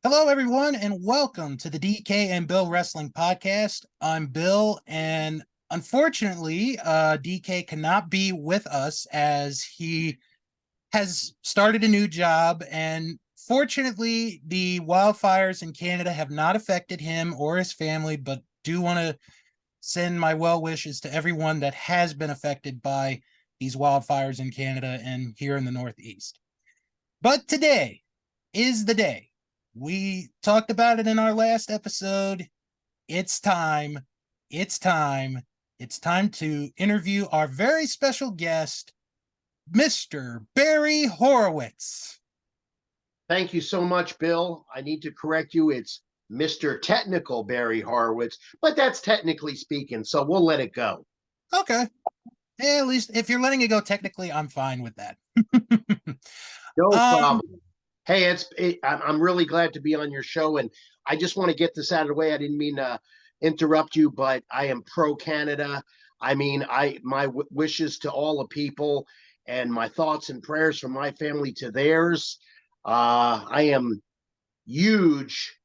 Hello, everyone, and welcome to the DK and Bill Wrestling Podcast. I'm Bill, and unfortunately, DK cannot be with us as he has started a new job. And fortunately, the wildfires in Canada have not affected him or his family, but do want to send my well wishes to everyone that has been affected by these wildfires in Canada and here in the Northeast. But today is the day. We talked about it in our last episode. It's time. It's time. It's time to interview our very special guest, Mr. Barry Horowitz. Thank you so much, Bill. I need to correct you. It's Mr. Technical Barry Horowitz, but that's technically speaking, so we'll let it go. Okay. At least if you're letting it go technically, I'm fine with that. No um, problem. Hey, I'm really glad to be on your show, and I just want to get this out of the way. I didn't mean to interrupt you, but I am pro Canada. I mean, my wishes to all the people, and my thoughts and prayers from my family to theirs. I am huge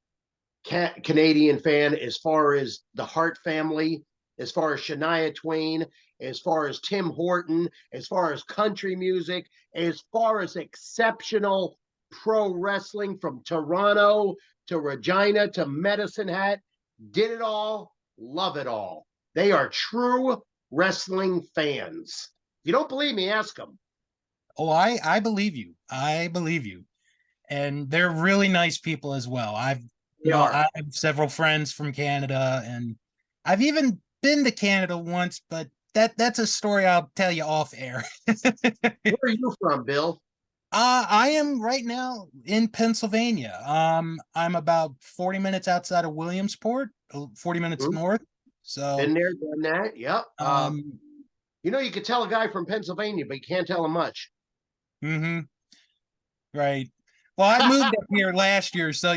Canadian fan as far as the Hart family, as far as Shania Twain, as far as Tim Horton, as far as country music, as far as exceptional pro wrestling from Toronto to Regina to Medicine Hat. Did it all, love it all. They are true wrestling fans. If you don't believe me, ask them. oh, I believe you. I believe you. And they're really nice people as well. They I are. have several friends from Canada, and I've even been to Canada once, but that's a story I'll tell you off air. Where are you from, Bill? I am right now in Pennsylvania. I'm about 40 minutes outside of Williamsport, 40 minutes Hmm? north. So, Been there, done that. Yep. um, You can tell a guy from Pennsylvania, but you can't tell him much. mhm, right. Well, I moved up here last year, so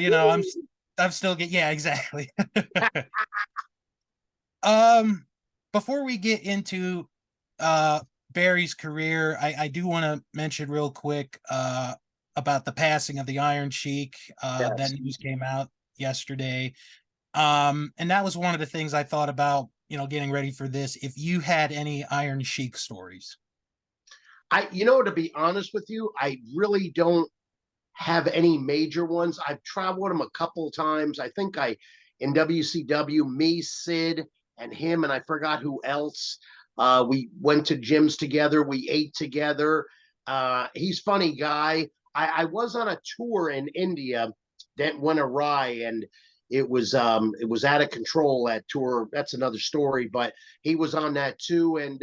I'm still yeah, exactly. Um, Before we get into uh Barry's career, I do want to mention real quick about the passing of the Iron Sheik. That Yes. news came out yesterday. And that was one of the things I thought about, getting ready for this. If you had any Iron Sheik stories. To be honest with you, I really don't have any major ones. I've traveled him a couple of times. I think in WCW, me, Sid, and him, and I forgot who else. We went to gyms together. We ate together. He's funny guy. I was on a tour in India that went awry, and it was out of control. That tour. That's another story. But he was on that too, and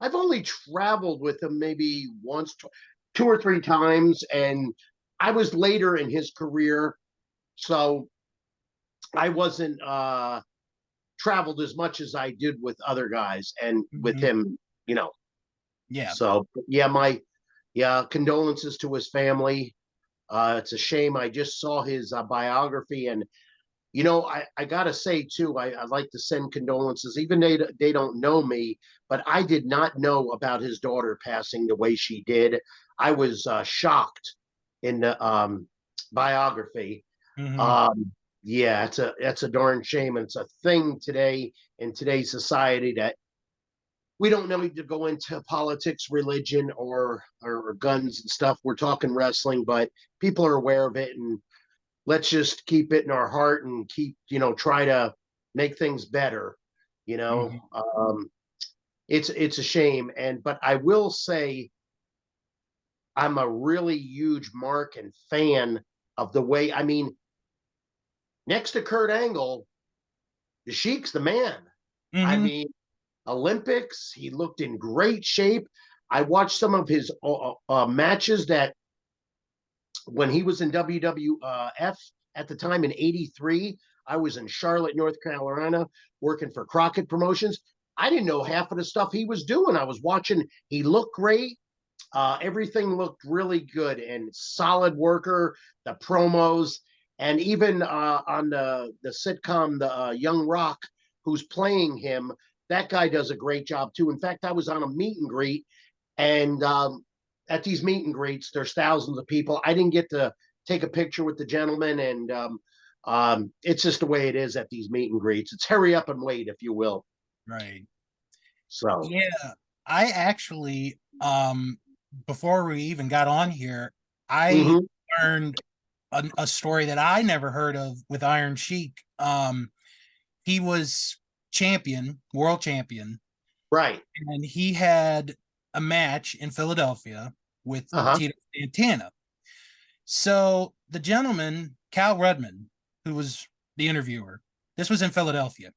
I've only traveled with him maybe once, two or three times, and I was later in his career, so I wasn't traveled as much as I did with other guys, and with Mhm. him, you know. Yeah. So yeah, my condolences to his family. It's a shame. I just saw his biography, and I gotta say too, I'd like to send condolences. Even they don't know me, but I did not know about his daughter passing the way she did. I was shocked in the biography. Hmm. Um, yeah, it's a darn shame, and it's a thing today in today's society that we don't need to go into politics, religion, or guns and stuff. We're talking wrestling, but people are aware of it, and let's just keep it in our heart and try to make things better. You know, Hmm. it's a shame, but I will say I'm a really huge mark and fan of the way. I mean, next to Kurt Angle, the Sheik's the man. I Hmm. mean, Olympics, he looked in great shape. I watched some of his matches that when he was in WWF at the time in '83. I was in Charlotte, North Carolina, working for Crockett Promotions. I didn't know half of the stuff he was doing. I was watching. He looked great. Everything looked really good and solid worker. The promos, and even on the sitcom, the Young Rock, who's playing him, that guy does a great job too. In fact, I was on a meet and greet, and at these meet and greets, there's thousands of people. I didn't get to take a picture with the gentleman, and it's just the way it is at these meet and greets. It's hurry up and wait, if you will. Right. So, Yeah. I actually, before we even got on here, I mhm, learned a story that I never heard of with Iron Sheik. He was champion, world champion, right. and he had a match in Philadelphia with Uh-huh. Tito Santana. So the gentleman, Cal Rudman, who was the interviewer, this was in Philadelphia.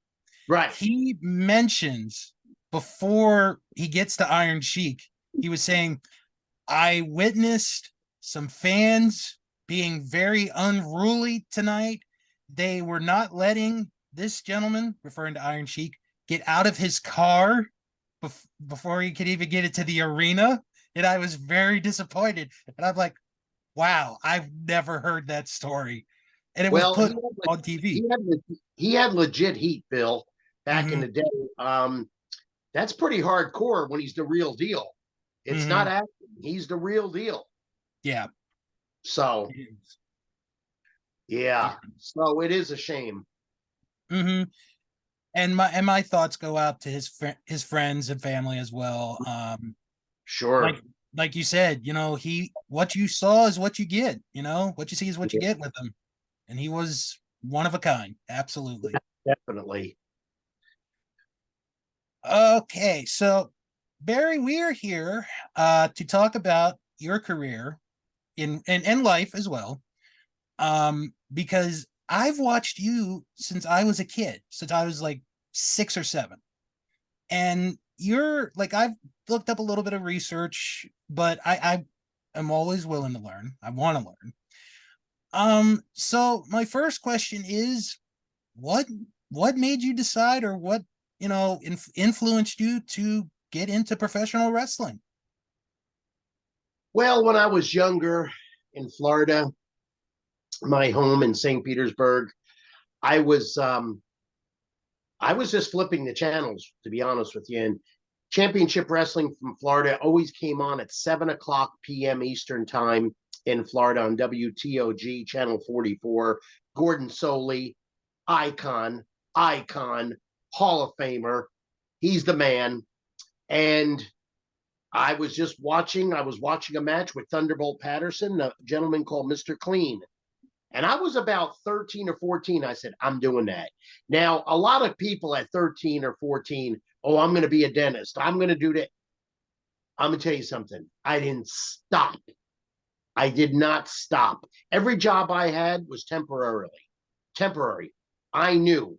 Right. He mentions before he gets to Iron Sheik, he was saying, I witnessed some fans being very unruly tonight. They were not letting this gentleman, referring to Iron Sheik, get out of his car before he could even get it to the arena. And I was very disappointed. And I'm like, wow, I've never heard that story. And it was Well, put on he TV. had he had legit heat, Bill, back in Mm-hmm. the day. That's pretty hardcore when he's the real deal. It's Mm-hmm. not acting; he's the real deal. Yeah. So, Yeah. yeah. So it is a shame. Mm-hmm. And my thoughts go out to his friends and family as well. Sure. Like like you said, he what you saw is what you get. What you see is what you Yeah, get with him, and he was one of a kind. Absolutely. definitely. Okay, so Barry, we are here to talk about your career in life as well. Because I've watched you since I was a kid, since I was like 6 or 7. And you're like, I've looked up a little bit of research, but I am always willing to learn. I want to learn. So my first question is, what what made you decide, or what influenced you to get into professional wrestling? Well, when I was younger in Florida, my home in St. Petersburg, I was um, I was just flipping the channels, to be honest with you. And Championship Wrestling from Florida always came on at 7 o'clock p.m. Eastern Time in Florida on WTOG Channel 44. Gordon Soley, icon, icon, Hall of Famer. He's the man. And I was watching a match with Thunderbolt Patterson, a gentleman called Mr. Clean. And I was about 13 or 14. I said, I'm doing that. Now, a lot of people at 13 or 14, oh, I'm going to be a dentist. I'm going to do that. I'm going to tell you something. I didn't stop. I did not stop. Every job I had was temporary. I knew.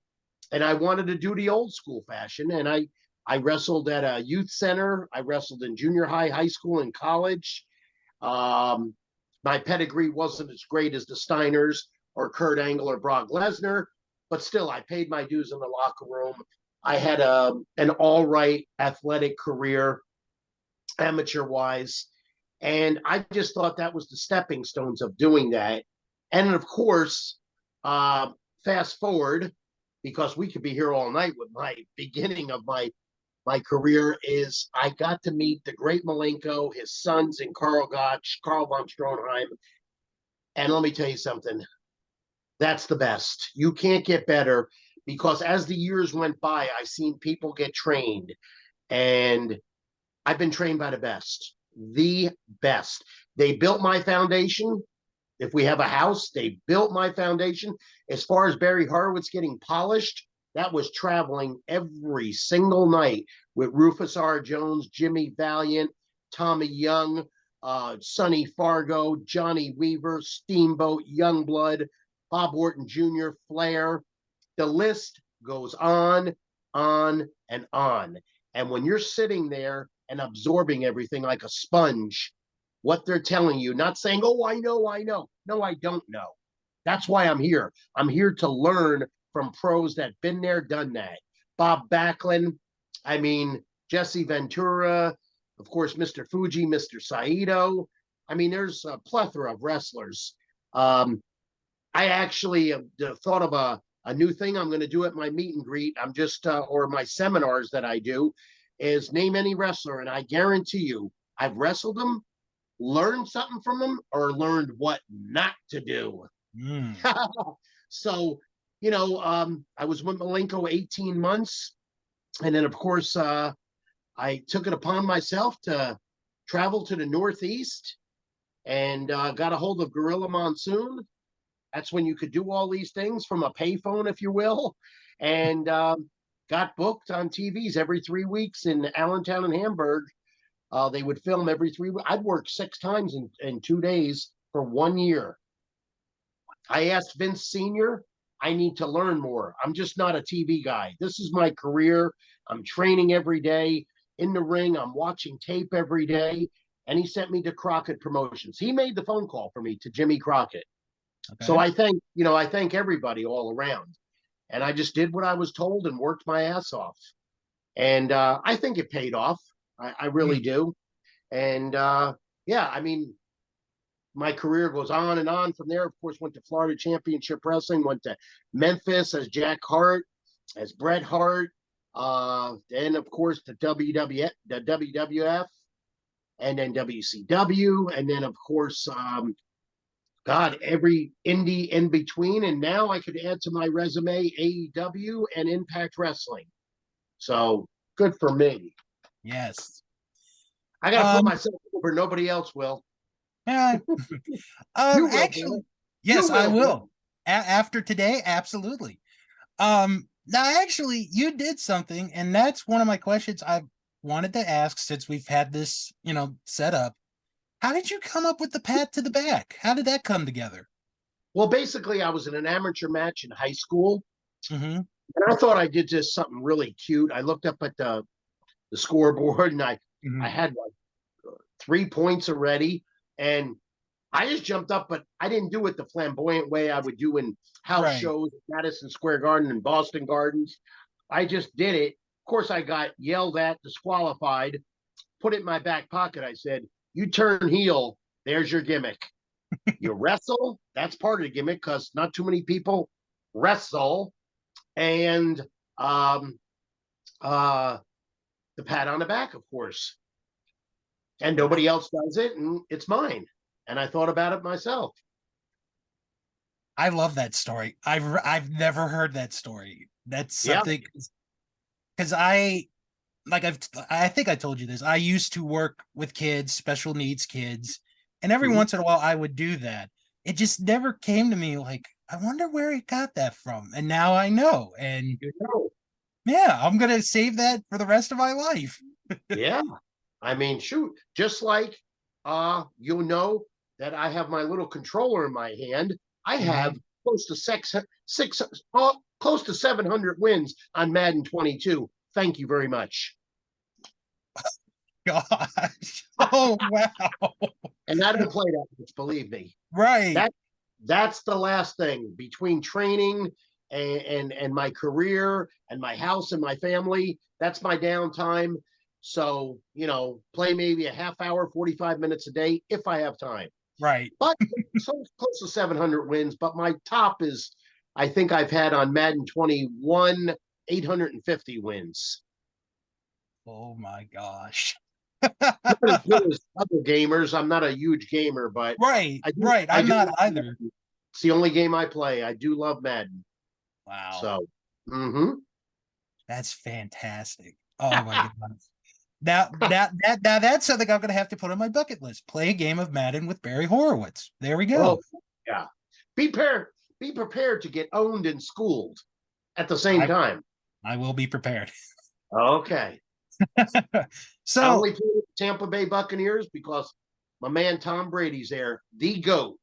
And I wanted to do the old school fashion. And I wrestled at a youth center. I wrestled in junior high, high school, and college. Um, my pedigree wasn't as great as the Steiners or Kurt Angle or Brock Lesnar, but still, I paid my dues in the locker room. I had an all right athletic career, amateur wise, and I just thought that was the stepping stones of doing that. And of course, uh, fast forward, because we could be here all night with my beginning of my career, is I got to meet the great Malenko, his sons, and Carl Gotch, Carl von Stronheim. And let me tell you something, that's the best. You can't get better, because as the years went by, I seen people get trained, and I've been trained by the best. They built my foundation. If we have a house, they built my foundation. As far as Barry Horowitz getting polished, that was traveling every single night with Rufus R. Jones, Jimmy Valiant, Tommy Young, Sonny Fargo, Johnny Weaver, Steamboat, Youngblood, Bob Orton Jr., Flair. The list goes on, and on. And when you're sitting there and absorbing everything like a sponge, what they're telling you, not saying, oh, I know, I know. No, I don't know. That's why I'm here. I'm here to learn from pros that been there, done that. Bob Backlund, I mean, Jesse Ventura, of course, Mr. Fuji, Mr. Saito. I mean, there's a plethora of wrestlers. Um, I actually thought of a new thing I'm going to do at my meet and greet. I'm just, or my seminars that I do, is name any wrestler. And I guarantee you, I've wrestled them, learned something from them or learned what not to do. Mm. So, I was with Malenko 18 months. And then, of course, I took it upon myself to travel to the Northeast and got a hold of Gorilla Monsoon. That's when you could do all these things from a payphone, if you will, and got booked on TVs every 3 weeks in Allentown and Hamburg. They would film every 3 weeks. I'd work 6 times in 2 days for 1 year. I asked Vince Sr., I need to learn more. I'm just not a TV guy. This is my career. I'm training every day in the ring. I'm watching tape every day. And he sent me to Crockett Promotions. He made the phone call for me to Jimmy Crockett. So Okay. I thank everybody all around. And I just did what I was told and worked my ass off. And I think it paid off. I really Mm. do. And yeah, I mean, my career goes on and on from there. Of course, went to Florida Championship Wrestling, went to Memphis as Jack Hart, as Bret Hart. Then, of course, the WWF, and then WCW, and then, of course, God, every indie in between. And now I could add to my resume AEW and Impact Wrestling. So good for me. Yes. I got to put Um, myself over. Nobody else will. yeah. You will, Actually, Bill. You yes, I will, Bill. will. After today, absolutely. Now actually, you did something, and that's one of my questions I wanted to ask since we've had this, set up. How did you come up with the pat to the back? How did that come together? Well, basically, I was in an amateur match in high school, Mm-hmm. and I thought I did just something really cute. I looked up at the scoreboard, and I Mm-hmm. had like 3 points already, and I just jumped up, but I didn't do it the flamboyant way I would do in house Right. shows, Madison Square Garden and Boston Gardens. I just did it. Of course, I got yelled at, disqualified, put it in my back pocket. I said, "You turn heel, there's your gimmick. You wrestle, that's part of the gimmick because not too many people wrestle." And um, uh, the pat on the back, of course. And nobody else does it, and it's mine. And I thought about it myself. I love that story. I've never heard that story. That's Yeah. something because I think I told you this. I used to work with kids, special needs kids, and every Mhm. once in a while I would do that. It just never came to me like, I wonder where he got that from. And now I know. And You know, yeah, I'm gonna save that for the rest of my life. yeah. I mean, shoot, just like you'll know that I have my little controller in my hand. I have Mhm. close to close to 700 wins on Madden 22. Thank you very much. Gosh. Oh wow. And I don't play that much, believe me. Right. That that's the last thing between training and my career and my house and my family. That's my downtime. So, play maybe a half hour, 45 minutes a day if I have time. Right. But so close to 700 wins. But my top is, I think I've had on Madden 21, 850 wins. Oh my gosh. Not as good as other gamers. I'm not a huge gamer, but Right, I do, right. I I'm do not love either. Madden. It's the only game I play. I do love Madden. Wow. So, mm-hmm. That's fantastic. Oh my goodness. Now that's something I'm gonna have to put on my bucket list. Play a game of Madden with Barry Horowitz. There we Oh, go. yeah. Be prepared to get owned and schooled at the same I time. I will be prepared. Okay. I So only play with the Tampa Bay Buccaneers because my man Tom Brady's there, the GOAT.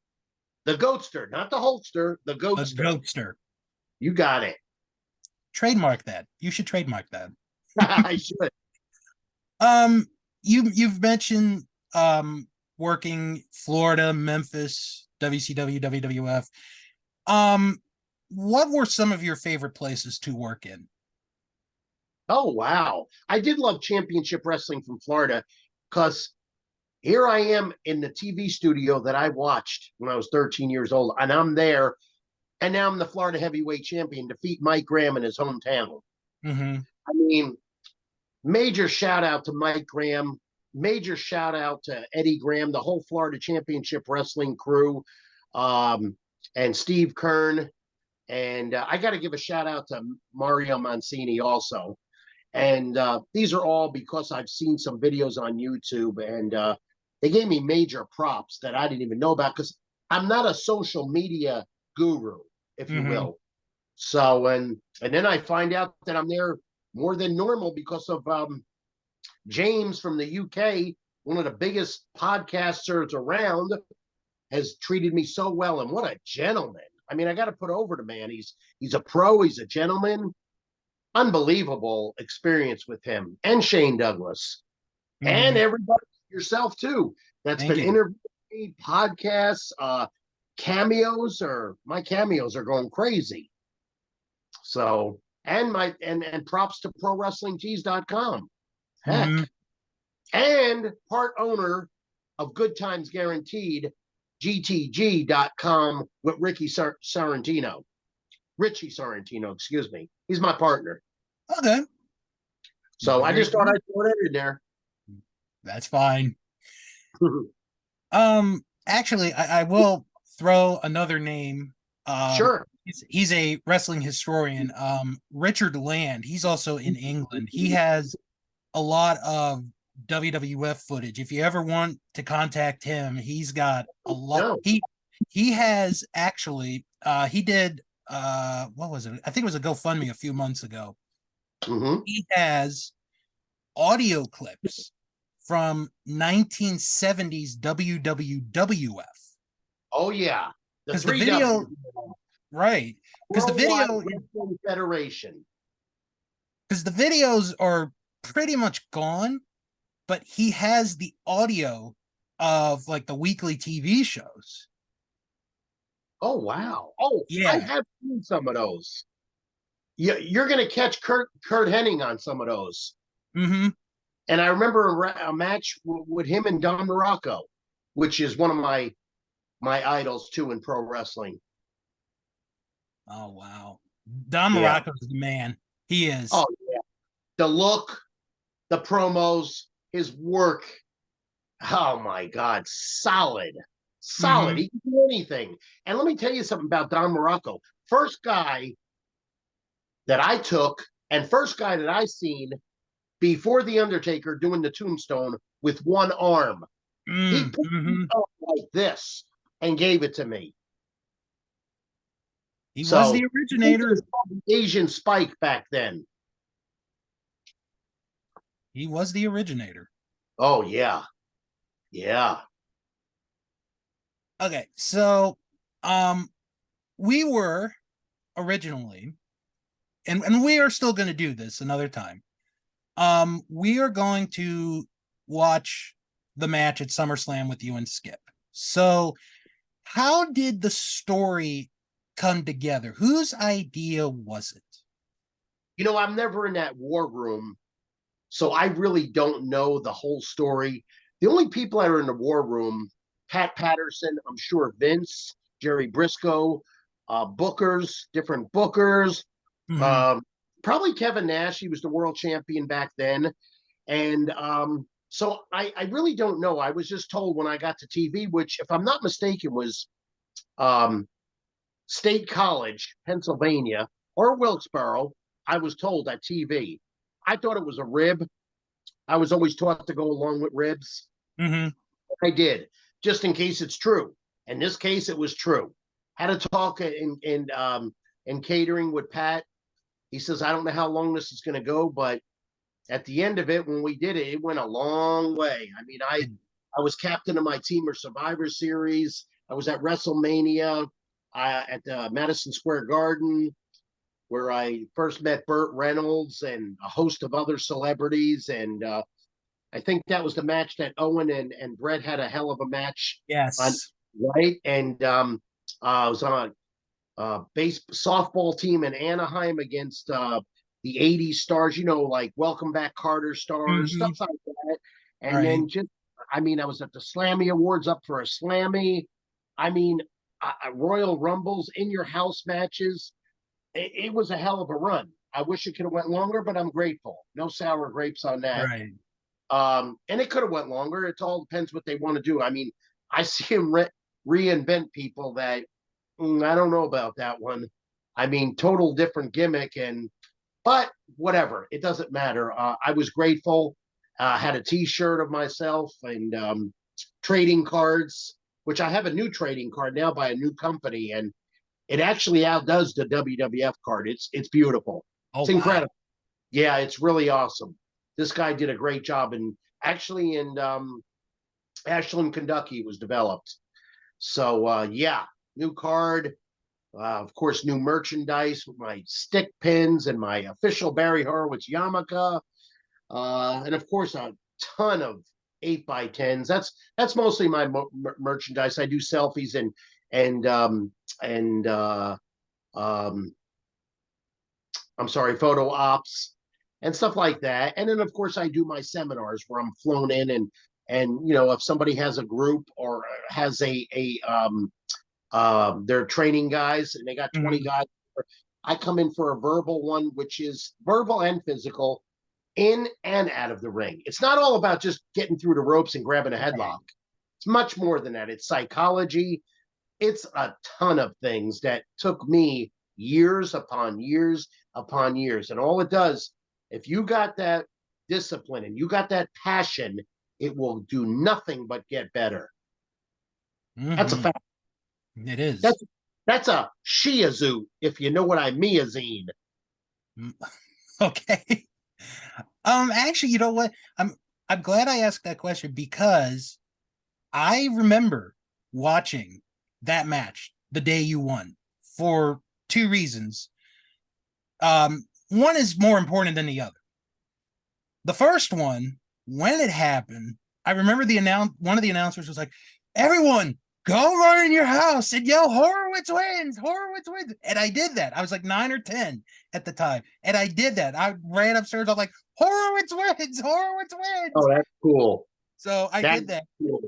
The Goatster, not the Holster, the a Goatster. goatster. You got it. Trademark that. You should trademark that. I should. Um, you've mentioned working Florida, Memphis, WCW, WWF. Um, what were some of your favorite places to work in? Oh, wow. I did love championship wrestling from Florida because here I am in the TV studio that I watched when I was 13 years old, and I'm there, and now I'm the Florida heavyweight champion, defeat Mike Graham in his hometown. Mm-hmm. I mean, major shout out to Mike Graham. major shout out to Eddie Graham, the whole Florida Championship Wrestling crew, and Steve Kern. And I got to give a shout out to Mario Mancini also. And these are all because I've seen some videos on YouTube, and they gave me major props that I didn't even know about because I'm not a social media guru, if you Mm-hmm. will. So and then I find out that I'm there more than normal because of James from the UK, one of the biggest podcasters around, has treated me so well, and what a gentleman. I mean, I got to put over the man. He's a pro. He's a gentleman. Unbelievable experience with him and Shane Douglas and Mm-hmm. everybody yourself too. That's Thank been you. interviewing me, podcasts, cameos. Or my cameos are going crazy. So and props to ProWrestlingTees.com. Mm-hmm. Heck, and part owner of Good Times Guaranteed, GTG.com with Sorrentino. Richie Sorrentino, excuse me. He's my partner. Okay. So I Very just thought good. I'd throw that in there. That's fine. Actually, I will throw another name. Sure. He's a wrestling historian. Richard Land. He's also in England. He has a lot of WWF footage. If you ever want to contact him, he's got a lot. No. He has actually he did what was it? I think it was a GoFundMe a few months ago. Mm-hmm. He has audio clips from 1970s WWF. Oh yeah. The Because the 3W video, right? Because the Worldwide video, Wrestling Federation. because the videos are pretty much gone, but he has the audio of like the weekly TV shows. Oh wow. Oh, I Yeah. have seen some of those. Yeah, you're gonna catch Kurt Hennig on some of those. Mm-hmm. And I remember a match with him and Don Morocco, which is one of my idols too in pro wrestling. Oh wow. Don Yeah. Morocco's the man. He is. Oh yeah. The look, the promos, his work. Oh my God, solid, solid. Mm-hmm. He can do anything. And let me tell you something about Don Morocco. First guy that I took, and first guy that I seen before the Undertaker doing the tombstone with one arm. He put Mm-hmm. it up like this and gave it to me. He was the So I think it originator. was called the Asian Spike back then. He was the originator. Oh yeah, yeah. Okay, so um we were originally, and we are still going to do this another time. We are going to watch the match at SummerSlam with you and Skip. So, how did the story come together? Whose idea was it? You know, I'm never in that war room, so I really don't know the whole story. The only people that are in the war room, Pat Patterson, I'm sure Vince, Jerry Briscoe, bookers, different bookers, Mm-hmm. um, probably Kevin Nash. He was the world champion back then. And so I really don't know. I was just told when I got to TV, which, if I'm not mistaken, was um, State College, Pennsylvania, or Wilkesboro. I was told at TV. I thought it was a rib. I was always taught to go along with ribs. Mm-hmm. I did, just in case it's true. In this case, it was true. Had a talk in catering with Pat. He says, I don't know how long this is going to go, but at the end of it, when we did it, it went a long way. I mean, I was captain of my team or Survivor Series. I was at WrestleMania at the Madison Square Garden, where I first met Burt Reynolds and a host of other celebrities. And I think that was the match that Owen and Brett had a hell of a match on, Yes. right? And I was on a base softball team in Anaheim against the 80s stars, you know, like Welcome Back Carter stars, Mm-hmm. stuff like that. And Right. then just, I mean, I was at the Slammy Awards up for a Slammy. I mean, Royal Rumbles, in your house matches. It was a hell of a run. I wish it could have went longer, but I'm grateful. No sour grapes on that. Right. And it could have went longer. It all depends what they want to do. I mean, I see him reinvent people that I don't know about that one. I mean, total different gimmick, but whatever. It doesn't matter. I was grateful. Had a T-shirt of myself and trading cards, which I have a new trading card now by a new company, and it actually outdoes the WWF card. It's beautiful. Oh, It's wow. incredible. Yeah, it's really awesome. This guy did a great job, and actually in Ashland, Kentucky, it was developed. So yeah, new card. Of course, new merchandise with my stick pins and my official Barry Horowitz yarmulke, and of course a ton of 8x10s. That's mostly my merchandise. I do selfies and and um, I'm sorry, photo ops and stuff like that. And then of course I do my seminars where I'm flown in and if somebody has a group or has they're training guys and they got 20 Mhm. guys. I come in for a verbal one, which is verbal and physical, in and out of the ring. It's not all about just getting through the ropes and grabbing a Right. headlock. It's much more than that. It's psychology. It's a ton of things that took me years upon years upon years. And all it does, if you got that discipline and you got that passion, it will do nothing but get better. That's a Hmm. fact. It is. That's that's a Shiazu, if you know what I mean. Mm. Okay. Actually, you know what? I'm glad I asked that question because I remember watching that match the day you won for two reasons. One is more important than the other. The first one, when it happened, I remember one of the announcers was like, "Everyone, go run in your house and yell Horowitz wins, Horowitz wins." And I did that. I was like 9 or 10 at the time. And I did that. I ran upstairs. I'm like, Horowitz wins, Horowitz wins. Oh, that's cool. So I That's did that. cool.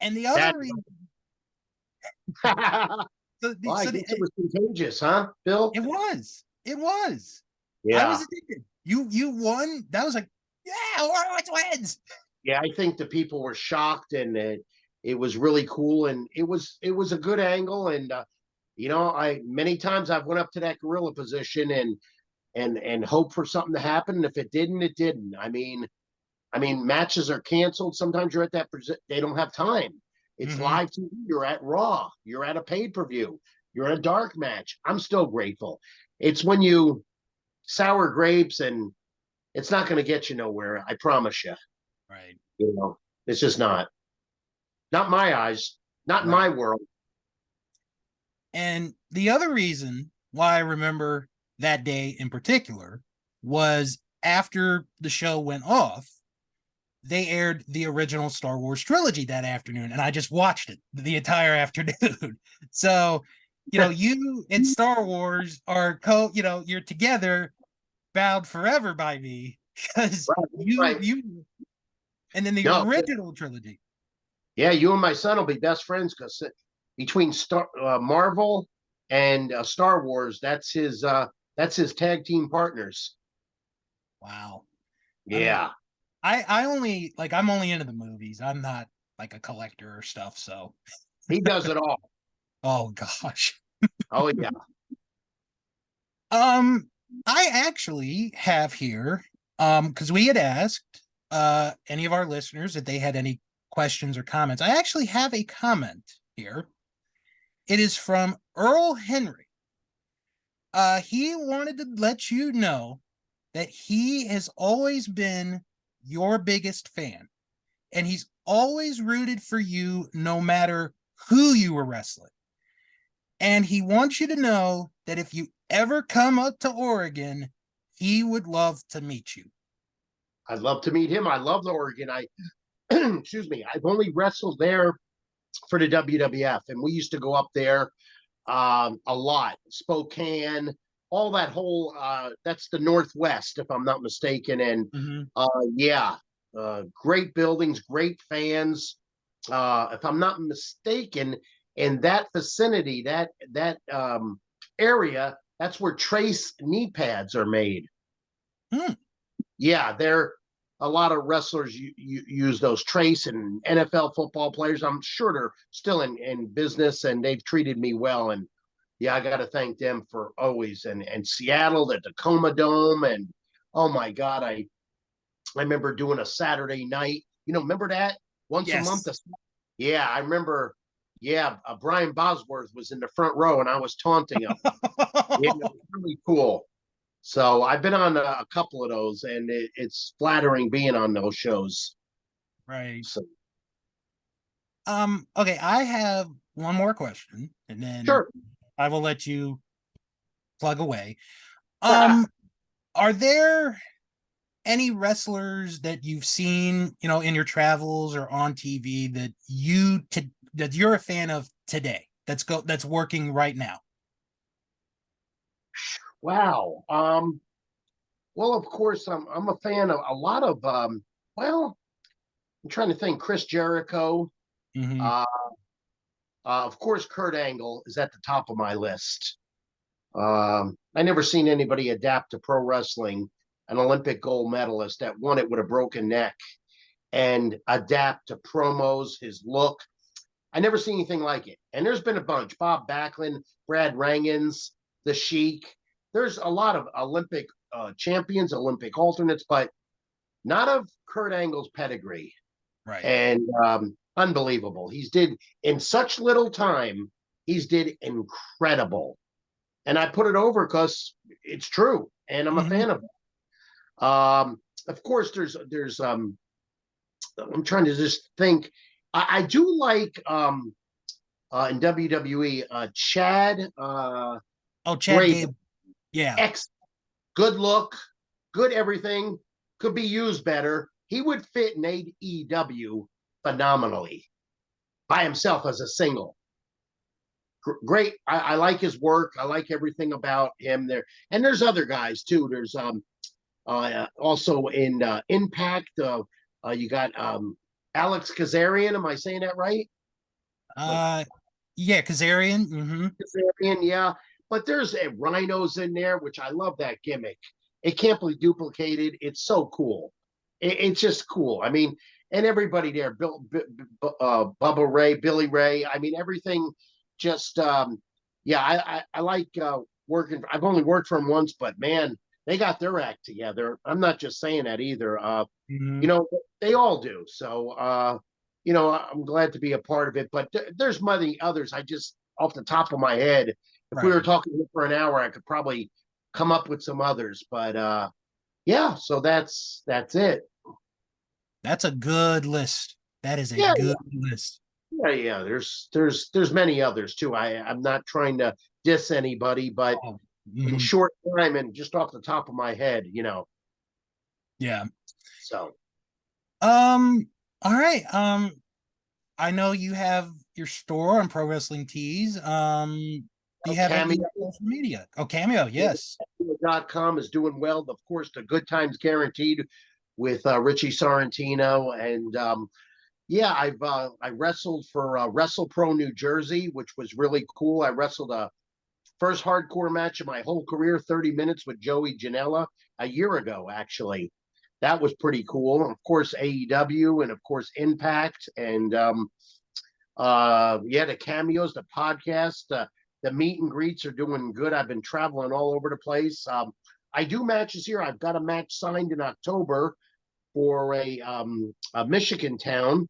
And the That other reason, well, so I the guess it was contagious, huh, Bill? it was. I was Yeah. addicted. You won. That was like, yeah, Horowitz wins. Yeah, I think the people were shocked and it was really cool and it was a good angle and I many times I've went up to that gorilla position and hope for something to happen and if it didn't it didn't. I mean matches are canceled. Sometimes you're at that they don't have time. It's Mm-hmm. live TV. You're at Raw. You're at a pay-per-view. You're at a dark match. I'm still grateful. It's when you sour grapes and it's not going to get you nowhere. I promise you. Right. It's just not my eyes, not in Right. my world. And the other reason why I remember that day in particular was after the show went off, they aired the original Star Wars trilogy that afternoon, and I just watched it the entire afternoon. So, you and Star Wars are you're together, bound forever by me because Right, right. and then the No, original trilogy. yeah, you and my son will be best friends because between Marvel and Star Wars, that's his tag team partners. Wow. I mean, Yeah, I only like I'm only into the movies. I'm not like a collector or stuff. So, he does it all. oh gosh. Oh yeah, Um, I actually have here, because we had asked any of our listeners if they had any questions or comments. I actually have a comment here. It is from Earl Henry. He wanted to let you know that he has always been your biggest fan, and he's always rooted for you no matter who you were wrestling. And he wants you to know that if you ever come up to Oregon, he would love to meet you. I'd love to meet him. I love the Oregon. I excuse me. I've only wrestled there for the WWF, and we used to go up there a lot. Spokane, all that whole that's the Northwest, if I'm not mistaken. And Mhm. yeah, great buildings, great fans. If I'm not mistaken, in that vicinity, that area, that's where Trace knee pads are made. Hmm. Yeah, they're a lot of wrestlers use those trace, and NFL football players. I'm sure they're still in business, and they've treated me well. And yeah, I got to thank them for always. And Seattle, the Tacoma Dome, and oh my God, I remember doing a Saturday night. Remember that once a month? Yes. Yeah, I remember. Yeah, Brian Bosworth was in the front row, and I was taunting him. Yeah, it was really cool. So I've been on a couple of those, and it's flattering being on those shows. Right. So Okay, I have one more question, and then sure. I will let you plug away. Um, are there any wrestlers that you've seen, in your travels or on TV that you're a fan of today? That's working right now. Wow. Well, of course, I'm a fan of a lot of well, I'm trying to think. Chris Jericho. Hmm. Uh, of course, Kurt Angle is at the top of my list. I never seen anybody adapt to pro wrestling, an Olympic gold medalist that won it with a broken neck, and adapt to promos, his look. I never seen anything like it. And there's been a bunch. Bob Backlund, Brad Rangans, The Sheik. There's a lot of Olympic champions, Olympic alternates, but not of Kurt Angle's pedigree. Right. And unbelievable. He's did in such little time. He's did incredible. And I put it over because it's true, and I'm a Hmm. fan of it. Of course, there's I'm trying to just think. I do like in WWE Chad Oh, Chad Gable. Gable. Yeah. Ex good look, good everything, could be used better. He would fit in AEW phenomenally by himself as a single. Great. I like his work. I like everything about him there. And there's other guys too. There's also in Impact. You got Alex Kazarian. Am I saying that right? Like Uh, yeah, Kazarian. Hmm. Kazarian, yeah. But there's rhinos in there, which I love that gimmick. It can't be duplicated. It's so cool. It's just cool. I mean, and everybody there, Bubba Ray, Billy Ray. I mean, everything. Just yeah, I like working. I've only worked for them once, but man, they got their act together. I'm not just saying that either. Hmm. You know, they all do. So I'm glad to be a part of it. But there's many others. I just off the top of my head, if we were Right. talking for an hour, I could probably come up with some others. But yeah, so that's it. That's a good list. That is a Yeah, good list. yeah. There's many others too. I'm not trying to diss anybody, but Oh, in mhm. short time and just off the top of my head, Yeah. so All right. I know you have your store on Pro Wrestling Tees. Do you have any Cameo. social media? Oh, Cameo, yes. Com is doing well. Of course, the Good Times Guaranteed with Richie Sorrentino, and yeah, I wrestled for Wrestle Pro New Jersey, which was really cool. I wrestled a first hardcore match of my whole career, 30 minutes with Joey Janela a year ago, actually. That was pretty cool. Of course, AEW and of course Impact and yeah, the cameos, the podcast, the meet and greets are doing good. I've been traveling all over the place. I do matches here. I've got a match signed in October for a Michigan town,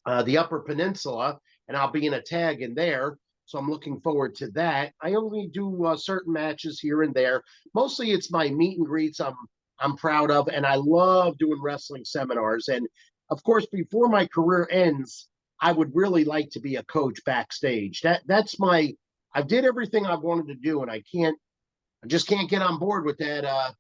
the Upper Peninsula, and I'll be in a tag in there. So I'm looking forward to that. I only do certain matches here and there. Mostly it's my meet and greets I'm proud of, and I love doing wrestling seminars. And of course, before my career ends, I would really like to be a coach backstage. That's my. I did everything I wanted to do, and I just can't get on board with that.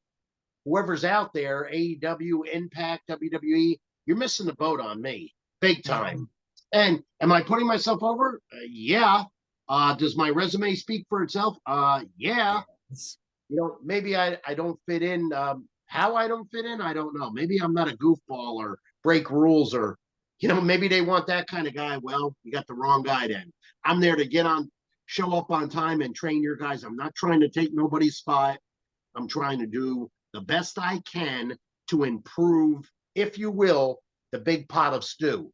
Whoever's out there, AEW, Impact, WWE, you're missing the boat on me, big time. Mhm. And am I putting myself over? Yeah. Does my resume speak for itself? Yeah. Yes. Maybe I don't fit in. How I don't fit in, I don't know. Maybe I'm not a goofball or break rules or, maybe they want that kind of guy. Well, you got the wrong guy then. I'm there to show up on time and train your guys. I'm not trying to take nobody's spot. I'm trying to do the best I can to improve, if you will, the big pot of stew.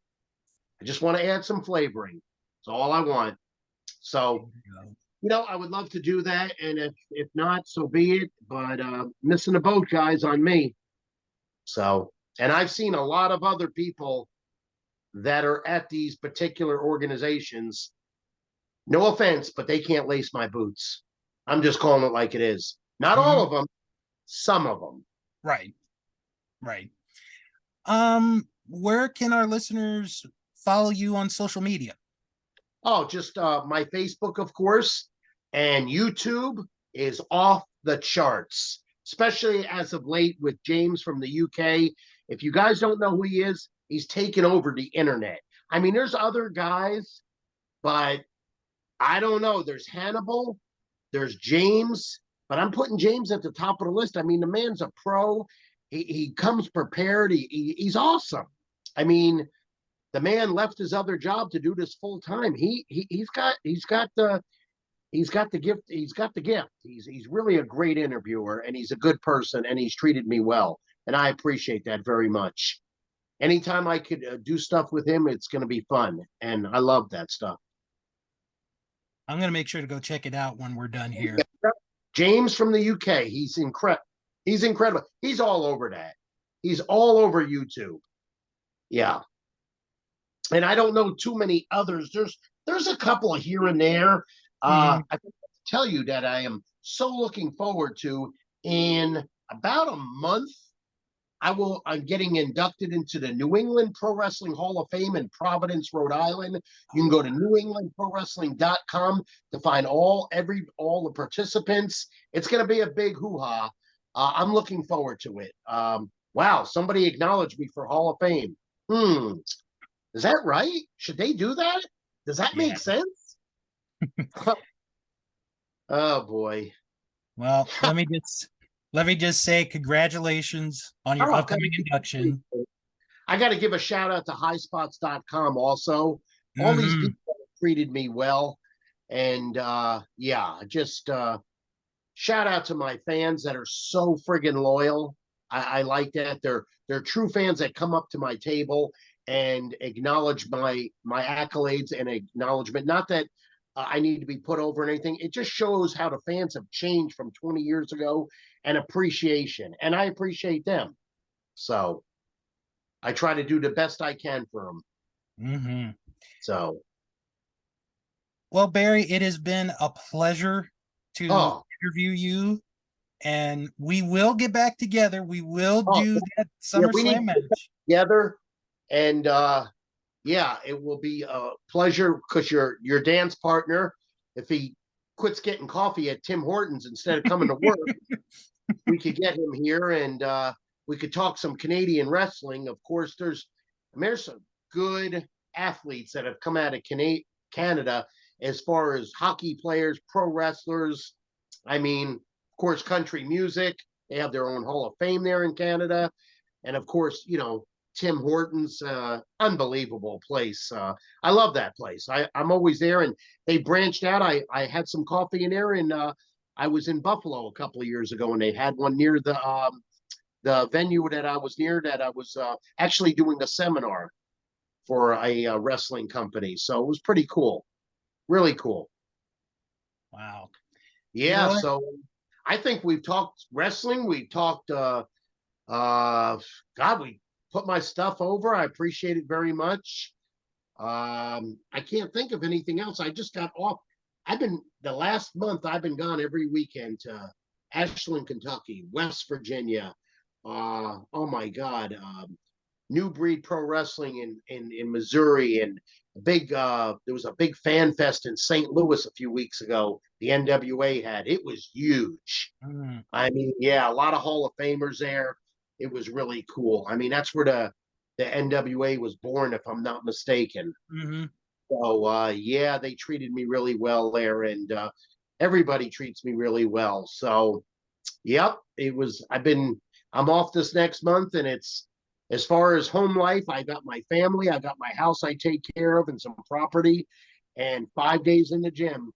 I just want to add some flavoring. That's all I want. So, I would love to do that. And if not, so be it. But missing the boat, guys, on me. So, and I've seen a lot of other people that are at these particular organizations. No offense, but they can't lace my boots. I'm just calling it like it is. Not all of them, some of them. Right. Right. Where can our listeners follow you on social media? Oh, just my Facebook, of course, and YouTube is off the charts, especially as of late with James from the UK. If you guys don't know who he is, he's taken over the internet. I mean, there's other guys, but I don't know. There's Hannibal, there's James, but I'm putting James at the top of the list. I mean, the man's a pro. He comes prepared. He's awesome. I mean, the man left his other job to do this full time. He's got the gift. He's got the gift. He's really a great interviewer, and he's a good person, and he's treated me well, and I appreciate that very much. Anytime I could do stuff with him, it's going to be fun, and I love that stuff. I'm going to make sure to go check it out when we're done here. James from the UK, he's incredible. He's incredible. He's all over that. He's all over YouTube. Yeah. And I don't know too many others. There's a couple here and there. I can tell you that I am so looking forward to in about a month. I'm getting inducted into the New England Pro Wrestling Hall of Fame in Providence, Rhode Island. You can go to newenglandprowrestling.com to find all the participants. It's going to be a big hoo-ha. I'm looking forward to it. Wow, somebody acknowledged me for Hall of Fame. Is that right? Should they do that? Does that make sense? Oh boy. Well, let me just say congratulations on your upcoming induction. I got to give a shout out to highspots.com also. All these people treated me well. And just shout out to my fans that are so friggin' loyal. I like that. They're true fans that come up to my table and acknowledge my accolades and acknowledgement. Not that I need to be put over or anything. It just shows how the fans have changed from 20 years ago and appreciation. And I appreciate them. So I try to do the best I can for them. So. Well, Barry, it has been a pleasure to interview you. And we will get back together. We will do that SummerSlam match together. And it will be a pleasure because your dance partner, if he quits getting coffee at Tim Hortons instead of coming to work, we could get him here and we could talk some Canadian wrestling. Of course, there's some good athletes that have come out of Canada as far as hockey players, pro wrestlers. I mean, of course, country music. They have their own Hall of Fame there in Canada. And of course, Tim Hortons, unbelievable place. I love that place. I'm always there, and they branched out. I had some coffee in there, and I was in Buffalo a couple of years ago, and they had one near the venue that I was near. That I was actually doing a seminar for a wrestling company, so it was pretty cool, really cool. Wow. Yeah. So I think we've talked wrestling. We've talked. We put my stuff over. I appreciate it very much. I can't think of anything else. I just got off. The last month I've been gone every weekend to Ashland, Kentucky, West Virginia. Oh my God. New Breed Pro Wrestling in Missouri, and there was a big fan fest in St. Louis a few weeks ago. The NWA had. It was huge. I mean, a lot of Hall of Famers there. It was really cool. I mean, that's where the NWA was born, if I'm not mistaken. So they treated me really well there, and everybody treats me really well. So, yep, I'm off this next month, and it's as far as home life. I got my family, I got my house I take care of, and some property, and 5 days in the gym.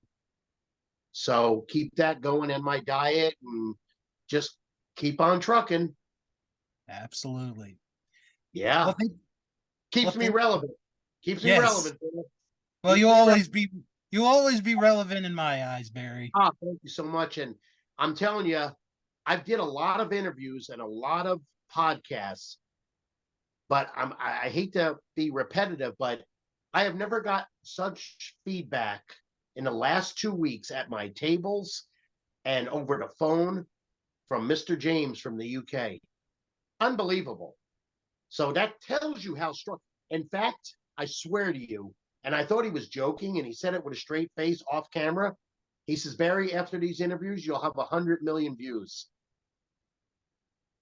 So keep that going, and my diet, and just keep on trucking. Absolutely. Yeah. Well, thank, well, Keeps me thank, relevant. Keeps me yes. relevant. Man. Well, Keeps me relevant. you'll always be relevant in my eyes, Barry. Ah, thank you so much. And I'm telling you, I did a lot of interviews and a lot of podcasts, but I hate to be repetitive, but I have never got such feedback in the last 2 weeks at my tables and over the phone from Mr. James from the UK. Unbelievable. So that tells you how strong. In fact, I swear to you, and I thought he was joking, and he said it with a straight face off camera. He says, Barry, after these interviews, you'll have 100 million views.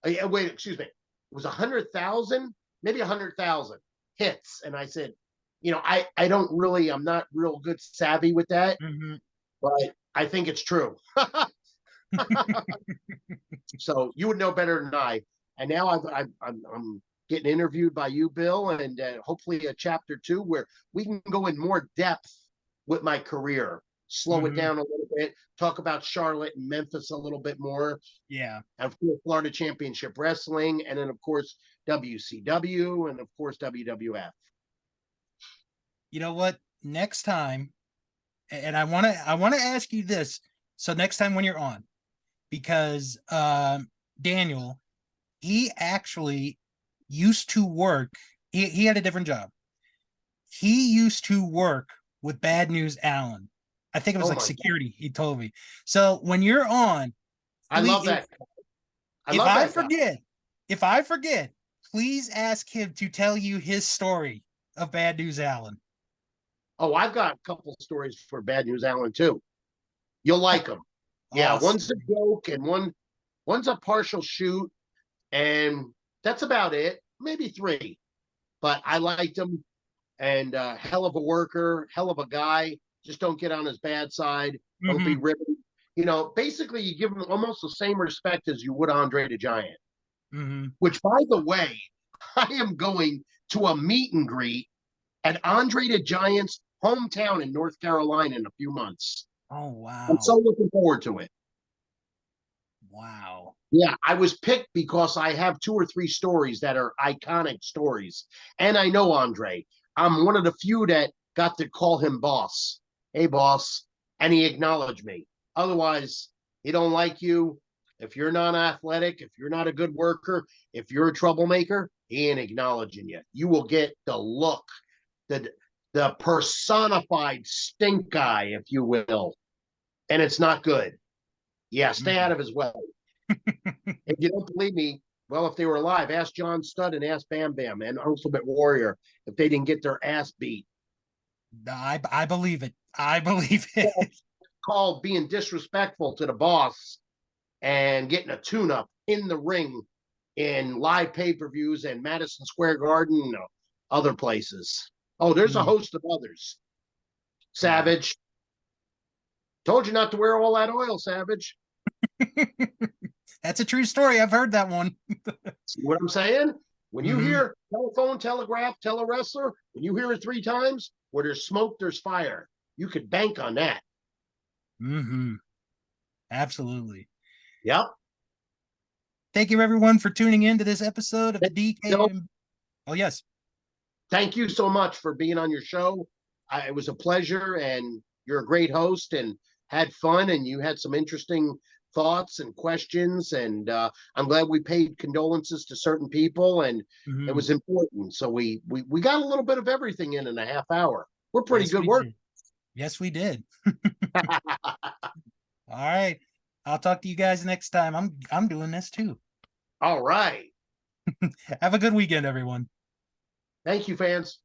Wait, excuse me. It was 100,000, maybe 100,000 hits. And I said, I don't really, I'm not real good savvy with that, Mm-hmm. but I think it's true. So you would know better than I. And now I'm getting interviewed by you, Bill, and hopefully a chapter 2 where we can go in more depth with my career, slow it Mm-hmm. down a little bit, talk about Charlotte and Memphis a little bit more, Yeah. and of course Florida Championship Wrestling, and then of course WCW, and of course WWF. You know what? Next time, and I want to ask you this. So next time when you're on, because Daniel, he actually used to work. He had a different job. He used to work with Bad News Allen. I think it was Oh like my God. security. He told me. So when you're on, I love please, that. I if love I that guy. forget, if I forget, please ask him to tell you his story of Bad News Allen. Oh, I've got a couple stories for Bad News Allen too. You'll like them. Yeah, one's a Awesome. joke and one's a partial shoot, and that's about it. Maybe three, but I liked him. And hell of a worker, hell of a guy. Just don't get on his bad side. Don't be Mm-hmm. ripping. Basically, you give him almost the same respect as you would Andre the Giant. Mm-hmm. Which, by the way, I am going to a meet and greet at Andre the Giant's hometown in North Carolina in a few months. Oh I'm wow. so looking forward to it. Wow. Yeah, I was picked because I have 2 or 3 stories that are iconic stories. And I know Andre. I'm one of the few that got to call him boss. Hey, boss. And he acknowledged me. Otherwise, he don't like you. If you're not athletic, if you're not a good worker, if you're a troublemaker, he ain't acknowledging you. You will get the look, the personified stink eye, if you will. And it's not good. Yeah, stay out of his way. If you don't believe me, well, if they were alive, ask John Studd and ask Bam Bam and Ultimate Warrior if they didn't get their ass beat. I believe it. I believe it. Called being disrespectful to the boss and getting a tune-up in the ring in live pay-per-views and Madison Square Garden and other places. Oh, there's a Mm, host of others. yeah. Savage. Told you not to wear all that oil, Savage. That's a true story. I've heard that one. See what I'm saying? When you Mm-hmm. hear telephone, telegraph, tell a wrestler, when you hear it 3 times, where there's smoke, there's fire. You could bank on that. Mm-hmm. Absolutely. Yep. Thank you everyone for tuning in to this episode of the Bill, DK. Oh yes. thank you so much for being on your show. It was a pleasure, and you're a great host and had fun, and you had some interesting thoughts and questions. And I'm glad we paid condolences to certain people, and it Mm-hmm. was important. So we got a little bit of everything in a half hour. We're pretty Yes, good we work. did. Yes, we did. All right. I'll talk to you guys next time. I'm doing this too. All right. Have a good weekend, everyone. Thank you, fans.